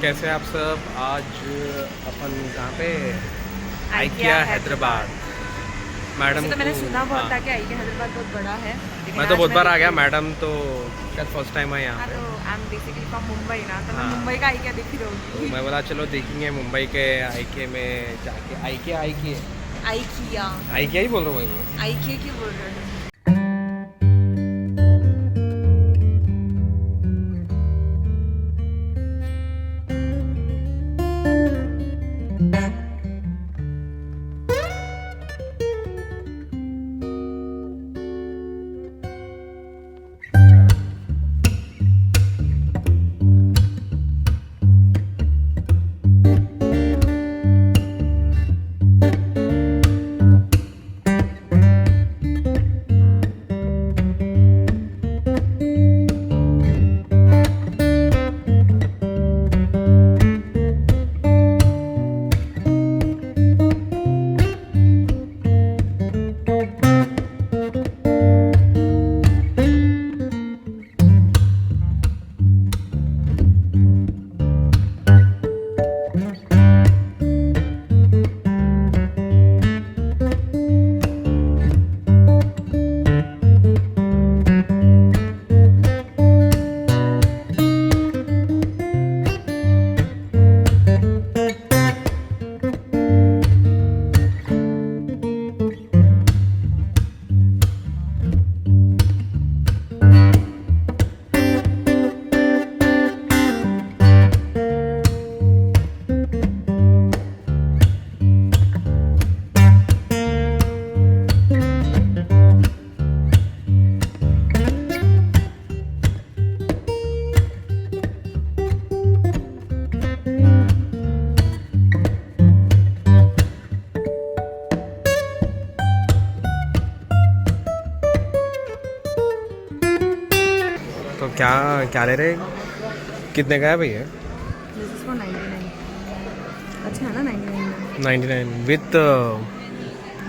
कैसे आप सब? आज अपन कहाँ पे? आइकिया हैदराबाद। मैडम तो मैंने को सुना बहुत हाँ, था कि आईकिया हैदराबाद बहुत बड़ा है, लेकिन मैं तो आज बहुत बार आ गया। देखी। मैडम तो शायद फर्स्ट टाइम है यहाँ हाँ, पे। तो I am basically from Mumbai ना, तो मैं हाँ, मुंबई का आईकिया देखी तो रहूँगी। मैं बोला चलो देखेंगे मुंबई के आईके में जाके। आईके आईकिया आईकिया ही बोल रहा हूँ मैं। आईकिया क्यों बोल रहे हो? तो क्या क्या ले रहे? कितने का है भैया? This is for 99। अच्छा है ना 99 में? 99 विथ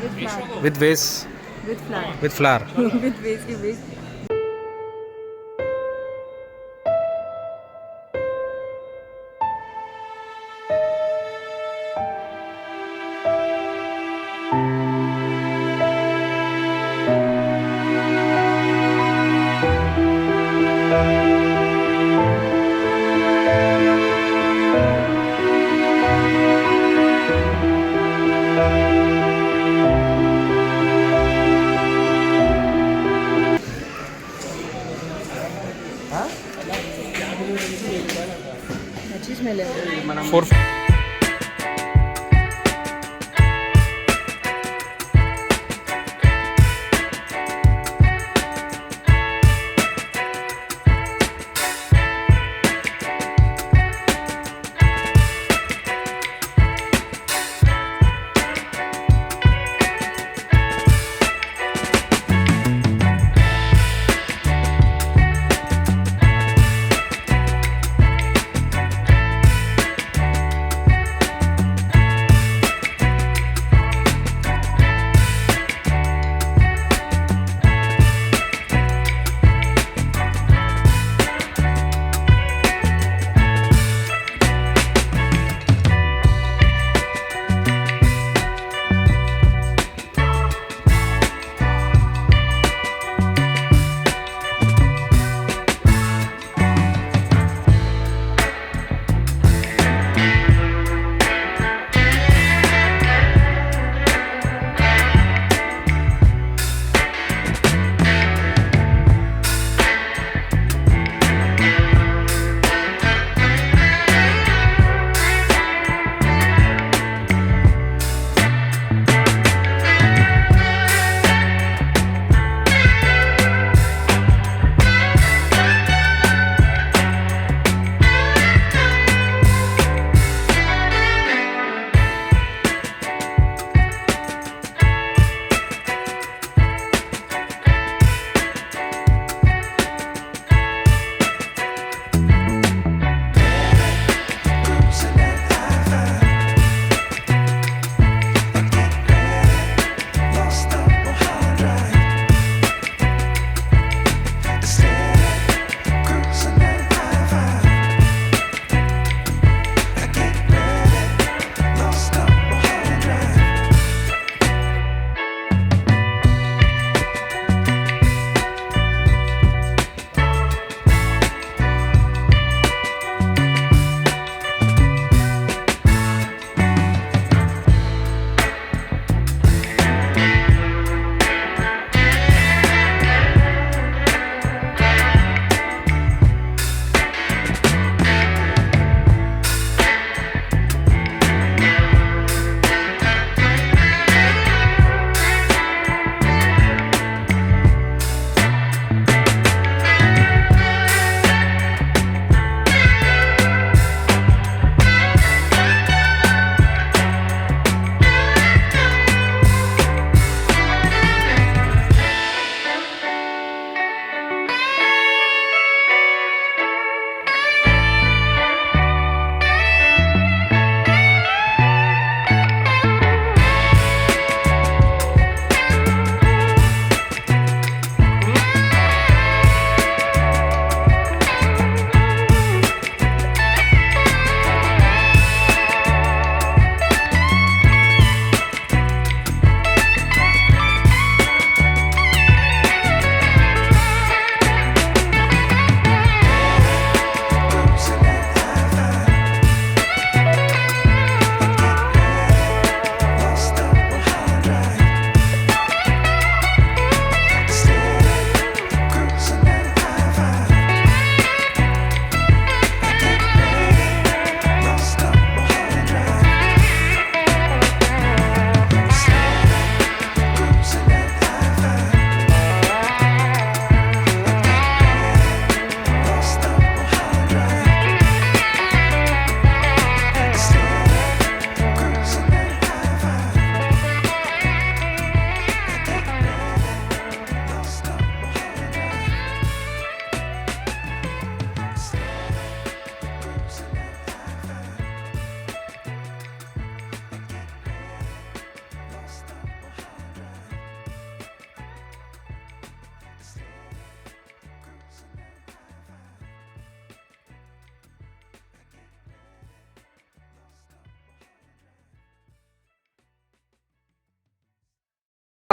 विद फ्लावर। विथ वेस with flower. With flower. With वेस की वेस। क्या चीज़ मिले? 4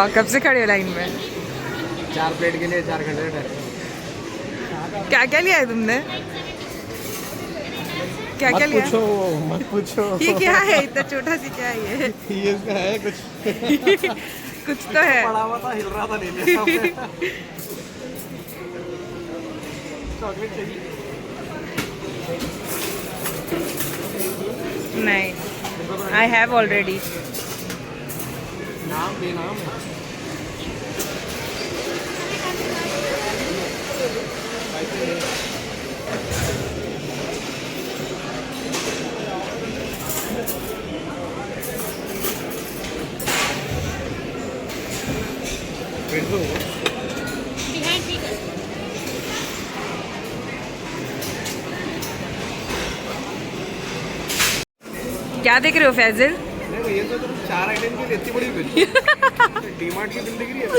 कब से खड़े हो लाइन में? 4 प्लेट के लिए 4 घंटे ठहरे। क्या क्या लिया है तुमने? क्या क्या लिया? मत पूछो। ये क्या है? इतना छोटा सी क्या है ये? ये इसका है कुछ। कुछ तो है। पड़ा हुआ था, हिल रहा था, ले लिया हमने। चॉकलेट चाहिए? नहीं, आई हैव ऑलरेडी। नाम बेनाम। क्या देख रहे हो फैजल? नहीं ये तो तुम 4 आइटम की इतनी बड़ी बिल। डीमार्ट की बिल दिख रही है।